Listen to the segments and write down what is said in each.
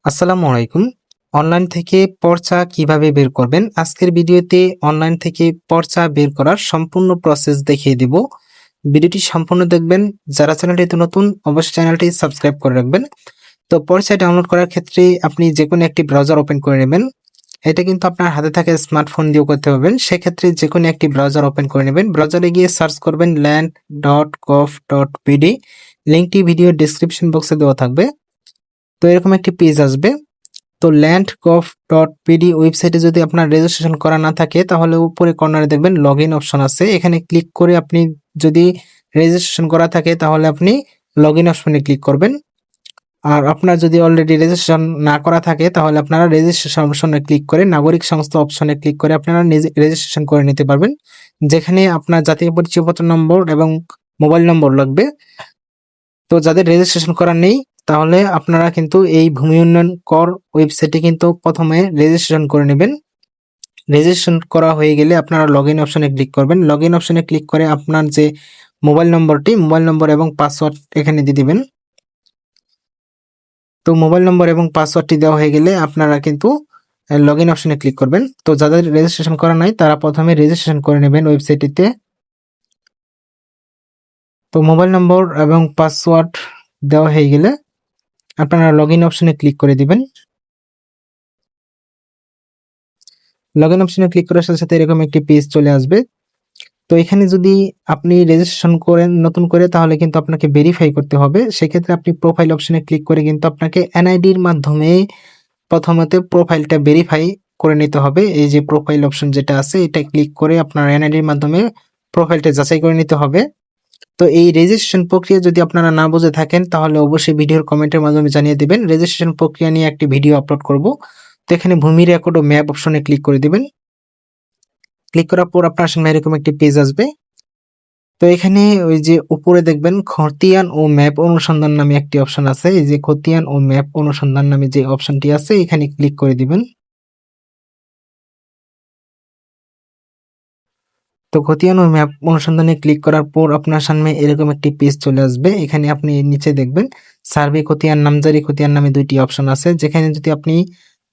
আসসালামু আলাইকুম। অনলাইন থেকে পর্চা কিভাবে বের করবেন? আজকের ভিডিওতে অনলাইন থেকে পর্চা বের করার সম্পূর্ণ প্রসেস দেখিয়ে দিব। ভিডিওটি সম্পূর্ণ দেখবেন। যারা চ্যানেলটিতে নতুন অবশ্যই চ্যানেলটি সাবস্ক্রাইব করে রাখবেন। তো পর্চা ডাউনলোড করার ক্ষেত্রে আপনি যেকোনো একটি ব্রাউজার ওপেন করে নেবেন। এটা কিন্তু আপনার হাতে থাকা স্মার্টফোন দিয়েও করতে পারবেন। সেক্ষেত্রে যেকোনো একটি ব্রাউজার ওপেন করে নেবেন। ব্রাউজারে গিয়ে সার্চ করবেন land.gov.pd। লিঙ্কটি ভিডিও ডেসক্রিপশন বক্সে দেওয়া থাকবে। তো এরকম একটি পেজ আসবে। তো land.gov.pd ওয়েবসাইটে যদি আপনার রেজিস্ট্রেশন করা না থাকে তাহলে উপরে কর্নারে দেখবেন লগইন অপশন আছে। এখানে ক্লিক করে আপনি যদি রেজিস্ট্রেশন করা থাকে তাহলে আপনি লগইন অপশনে ক্লিক করবেন। আর আপনার যদি অলরেডি রেজিস্ট্রেশন না করা থাকে তাহলে আপনারা রেজিস্ট্রেশন অপশনে ক্লিক করে নাগরিক সংস্থা অপশনে ক্লিক করে আপনারা নিজে রেজিস্ট্রেশন করে নিতে পারবেন। যেখানে আপনার জাতীয় পরিচয়পত্র নম্বর এবং মোবাইল নম্বর লাগবে। তো যাদের রেজিস্ট্রেশন করা নেই তাহলে আপনারা কিন্তু এই ভূমি উন্নয়ন কর ওয়েবসাইটে কিন্তু প্রথমে রেজিস্ট্রেশন করে নেবেন। রেজিস্ট্রেশন করা হয়ে গেলে আপনারা লগইন অপশনে ক্লিক করবেন। লগইন অপশনে ক্লিক করে আপনার যে মোবাইল নম্বর এবং পাসওয়ার্ড এখানে দিয়ে দিবেন। তো মোবাইল নম্বর এবং পাসওয়ার্ডটি দেওয়া হয়ে গেলে আপনারা কিন্তু লগইন অপশনে ক্লিক করবেন। তো যাদের রেজিস্ট্রেশন করা নাই তারা প্রথমে রেজিস্ট্রেশন করে নেবেন ওয়েবসাইটটিতে। তো মোবাইল নম্বর এবং পাসওয়ার্ড দেওয়া হয়ে গেলে আপনারা লগইন অপশনে ক্লিক করে দিবেন। লগইন অপশনে ক্লিক করার সাথে সাথে এরকম একটি পেজ চলে আসবে। তো এখানে যদি আপনি রেজিস্ট্রেশন করেন নতুন করে তাহলে কিন্তু আপনাকে ভেরিফাই করতে হবে। সেক্ষেত্রে আপনি প্রোফাইল অপশনে ক্লিক করে কিন্তু আপনাকে এনআইডির মাধ্যমে প্রথমত প্রোফাইলটা ভেরিফাই করে নিতে হবে। এই যে প্রোফাইল অপশন যেটা আছে এটা ক্লিক করে আপনার এনআইডির মাধ্যমে প্রোফাইলটা যাচাই করে নিতে হবে। তো এই রেজিস্ট্রেশন প্রক্রিয়া যদি আপনারা না বুঝে থাকেন তাহলে অবশ্যই ভিডিওর কমেন্টের মাধ্যমে জানিয়ে দিবেন। রেজিস্ট্রেশন প্রক্রিয়া নিয়ে একটি ভিডিও আপলোড করব। তো এখানে ভূমি রেকর্ড ও ম্যাপ অপশনে ক্লিক করে দিবেন। ক্লিক করার পর আপনার সামনে এরকম একটি পেজ আসবে। তো এখানে ওই যে উপরে দেখবেন খতিয়ান ও ম্যাপ অনুসন্ধান নামে একটি অপশন আছে। এই যে খতিয়ান ও ম্যাপ অনুসন্ধান নামে যে অপশনটি আছে এখানে ক্লিক করে দিবেন। তো খতিয়ান ও ম্যাপ অনুসন্ধানে ক্লিক করার পর আপনার সামনে এরকম একটি পেজ চলে আসবে। এখানে আপনি নিচে দেখবেন সার্ভে খতিয়ান, নামজারি খতিয়ান নামে দুইটি অপশন আছে। যেখানে যদি আপনি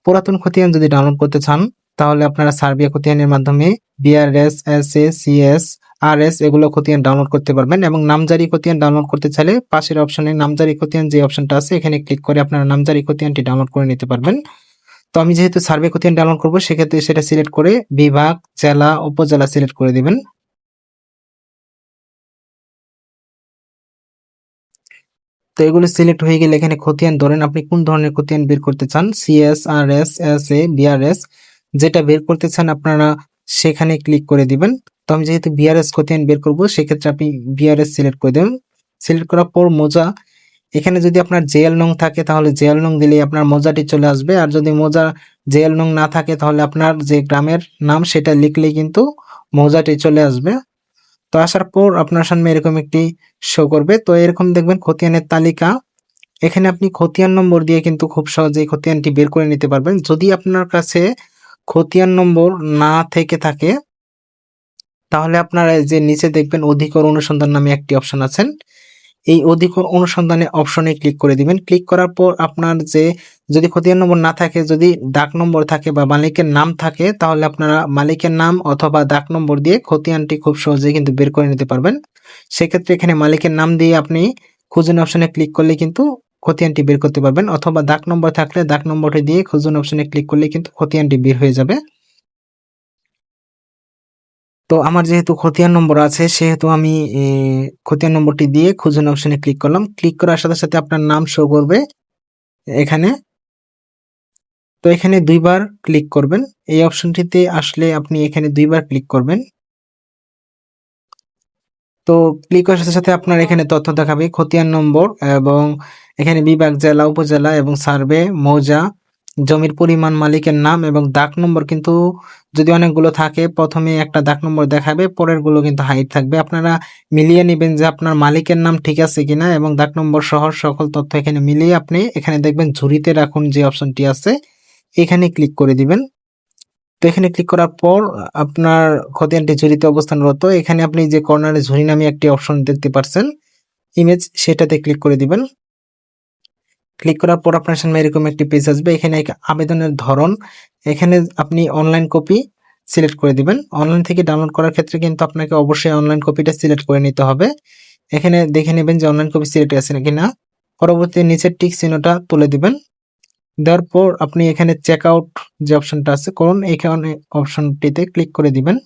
পুরাতন খতিয়ান যদি ডাউনলোড করতে চান তাহলে আপনারা সার্ভে খতিয়ানের মাধ্যমে বিআরএস, এসএ, সিএস, আরএস এগুলো খতিয়ান ডাউনলোড করতে পারবেন। এবং নামজারি খতিয়ান ডাউনলোড করতে চাইলে পাশের অপশনে নামজারি খতিয়ান যে অপশনটা আছে এখানে ক্লিক করে আপনারা নামজারি খতিয়ানটি ডাউনলোড করে নিতে পারবেন। তো আমি যেহেতু সার্ভে খতিয়ান ডাউনলোড করবো সেক্ষেত্রে সেটা সিলেক্ট করে বিভাগ, জেলা, উপজেলা সিলেক্ট করে দিবেন। তো এগুলো সিলেক্ট হয়ে গেলে এখানে খতিয়ান ধরেন আপনি কোন ধরনের খতিয়ান বের করতে চান, সিএস, আরএস, এসএ, বিআরএস যেটা বের করতে চান আপনারা সেখানে ক্লিক করে দিবেন। তো আমি যেহেতু বিআরএস খতিয়ান বের করব সেক্ষেত্রে আপনি বিআরএস সিলেক্ট করে দেবেন। সিলেক্ট করার পর মোজা, এখানে যদি আপনার জেএল নং থাকে তাহলে জেএল নং দিলেই আপনার মোজাটি চলে আসবে। আর যদি মোজা জেএল নং না থাকে তাহলে আপনার যে গ্রামের নাম সেটা লিখলেই কিন্তু মোজাটি চলে আসবে। তো আসার পর আপনার সামনে এরকম একটি শো করবে। তো এরকম দেখবেন খতিয়ানের তালিকা। এখানে আপনি খতিয়ান নম্বর দিয়ে কিন্তু খুব সহজেই খতিয়ানটি বের করে নিতে পারবেন। যদি আপনার কাছে খতিয়ান নম্বর না থেকে থাকে তাহলে আপনারা যে নিচে দেখবেন অধিকর অনুসন্ধান নামে একটি অপশন আছেন। এই অধিকর অনুসন্ধানে অপশনে ক্লিক করে দিবেন। ক্লিক করার পর আপনার যে যদি খতিয়ান নম্বর না থাকে, যদি ডাক নম্বর থাকে বা মালিকের নাম থাকে তাহলে আপনারা মালিকের নাম অথবা ডাক নম্বর দিয়ে খতিয়ানটি খুব সহজেই কিন্তু বের করে নিতে পারবেন। সেক্ষেত্রে এখানে মালিকের নাম দিয়ে আপনি খুঁজুন অপশনে ক্লিক করলে কিন্তু খতিয়ানটি বের করতে পারবেন, অথবা ডাক নম্বর থাকলে ডাক নম্বরটি দিয়ে খুঁজুন অপশনে ক্লিক করলে কিন্তু খতিয়ানটি বের হয়ে যাবে। তো আমার যেহেতু খতিয়ান নম্বর আছে সেহেতু আমি খতিয়ান নম্বরটি দিয়ে খুঁজুন অপশনে ক্লিক করলাম। ক্লিক করার সাথে সাথে আপনার নাম শো করবে এখানে। তো এখানে দুইবার ক্লিক করবেন। এই অপশনটিতে আসলে আপনি এখানে দুইবার ক্লিক করবেন। তো ক্লিক করার সাথে সাথে আপনার এখানে তথ্য দেখাবে খতিয়ান নম্বর এবং এখানে বিভাগ, জেলা, উপজেলা এবং সার্ভে, মৌজা, জমির পরিমাণ, মালিকের নাম এবং দাগ নম্বর কিন্তু যদি অনেকগুলো থাকে প্রথমে একটা দাগ নম্বর দেখাবে, পরের গুলো কিন্তু হাইড থাকবে। আপনারা মিলিয়ে নেবেন যে আপনার মালিকের নাম ঠিক আছে কিনা এবং দাগ নম্বর সহ সকল তথ্য এখানে মিলিয়ে আপনি এখানে দেখবেন ঝুড়িতে রাখুন যে অপশনটি আছে এখানে ক্লিক করে দিবেন। তো এখানে ক্লিক করার পর আপনার খতিয়ানটি ঝুড়িতে অবস্থানরত। এখানে আপনি যে কর্নারে ঝুড়ি নামে একটি অপশন দেখতে পাচ্ছেন ইমেজ, সেটাতে ক্লিক করে দিবেন। ক্লিক করার পর আপনার সামনে এরকম একটি পেজ আসবে। এখানে আবেদনের ধরন, এখানে আপনি অনলাইন কপি সিলেক্ট করে দিবেন। অনলাইন থেকে ডাউনলোড করার ক্ষেত্রে কিন্তু আপনাকে অবশ্যই অনলাইন কপিটা সিলেক্ট করে নিতে হবে। এখানে দেখে নেবেন যে অনলাইন কপি সিলেক্ট আছে কিনা। পরবর্তী নিচের টিক চিহ্নটা তুলে দিবেন। দেওয়ার পর আপনি এখানে চেক আউট যে অপশনটা আছে করুন, এখানে অপশনটিতে ক্লিক করে দিবেন।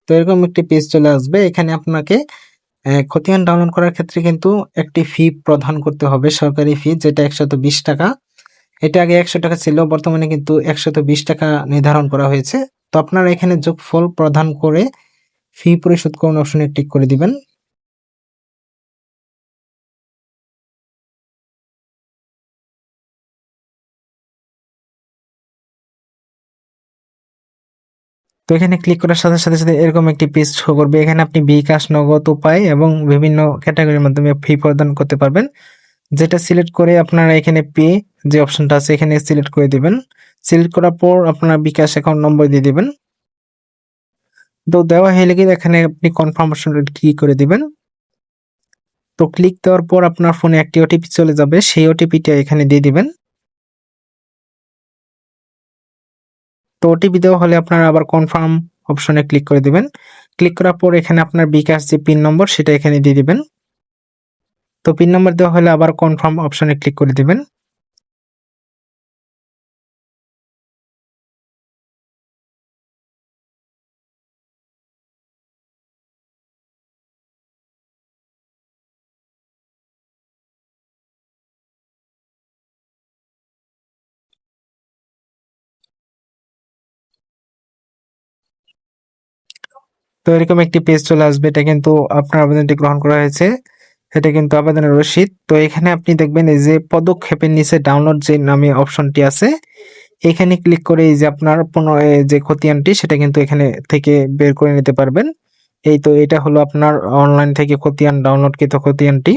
তো এরকম একটি পেজ চলে আসবে। এখানে আপনাকে খতিয়ান ডাউনলোড করার ক্ষেত্রে কিন্তু একটি ফি প্রদান করতে হবে, সরকারি ফি, যেটা 120 টাকা। এটা আগে 100 টাকা ছিল, বর্তমানে কিন্তু 120 টাকা নির্ধারণ করা হয়েছে। তো আপনারা এখানে যোগফল প্রদান করে ফি পরিশোধ করুন অপশনে টিক করে দিবেন। তো এখানে ক্লিক করার সাথে সাথে সাথে এরকম একটি পেজ শো করবে। এখানে আপনি বিকাশ, নগদ, উপায় এবং বিভিন্ন ক্যাটাগরির মাধ্যমে ফি প্রদান করতে পারবেন। যেটা সিলেক্ট করে আপনারা এখানে পে যে অপশনটা আছে এখানে সিলেক্ট করে দিবেন। সিলেক্ট করার পর আপনার বিকাশ অ্যাকাউন্ট নম্বর দিয়ে দিবেন। তো দেওয়া হয়ে গেলে এখানে আপনি কনফার্ম অপশনে ক্লিক করে দিবেন। তো ক্লিক দেওয়ার পর আপনার ফোনে একটি ওটিপি চলে যাবে, সেই ওটিপিটা এখানে দিয়ে দিবেন। তো ওটিপি দেওয়া হলে আপনারা আবার কনফার্ম অপশনে ক্লিক করে দিবেন। ক্লিক করার পর এখানে আপনার বিকাশ যে পিন নম্বর সেটা এখানে দিয়ে দিবেন। তো পিন নম্বর দেওয়া হলে আবার কনফার্ম অপশনে ক্লিক করে দিবেন। তো এরকম একটি পেজ চলে আসবে। এটা কিন্তু আপনার আবেদনটি গ্রহণ করা হয়েছে, এটা কিন্তু আবেদনের রসিদ। তো এখানে আপনি দেখবেন এই যে পদক্ষেপের নিচে ডাউনলোড যে নামে অপশনটি আছে, এখানে ক্লিক করে এই যে আপনার যে খতিয়ানটি সেটা কিন্তু এখানে থেকে বের করে নিতে পারবেন। এই তো এটা হলো আপনার অনলাইন থেকে খতিয়ান ডাউনলোডকৃত খতিয়ানটি।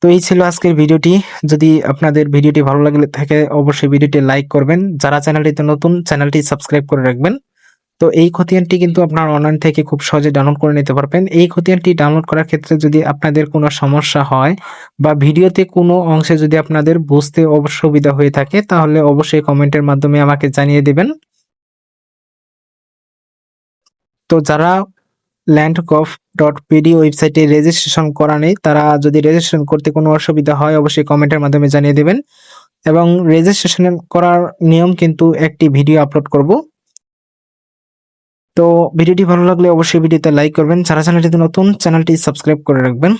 তো এই ছিল আজকের ভিডিওটি। যদি আপনাদের ভিডিওটি ভালো লাগলে থাকে অবশ্যই ভিডিওটি লাইক করবেন। যারা চ্যানেলটিতে নতুন, চ্যানেলটি সাবস্ক্রাইব করে রাখবেন। তো এই খতিয়ানটি কিন্তু আপনার অনলাইন থেকে খুব সহজে ডাউনলোড করে নিতে পারবেন। এই খতিয়ানটি ডাউনলোড করার ক্ষেত্রে যদি আপনাদের কোনো সমস্যা হয় বা ভিডিওতে কোনো অংশে যদি আপনাদের বুঝতে অসুবিধা হয়ে থাকে তাহলে অবশ্যই কমেন্টের মাধ্যমে আমাকে জানিয়ে দিবেন। তো যারা landgov.pd ওয়েবসাইটে রেজিস্ট্রেশন করা নেই, তারা যদি রেজিস্ট্রেশন করতে কোনো অসুবিধা হয় অবশ্যই কমেন্টের মাধ্যমে জানিয়ে দিবেন। এবং রেজিস্ট্রেশন করার নিয়ম কিন্তু একটি ভিডিও আপলোড করব। তো ভিডিওটি ভালো লাগলে অবশ্যই ভিডিওতে লাইক করবেন। যারা চ্যানেলটিতে নতুন, চ্যানেলটি সাবস্ক্রাইব করে রাখবেন।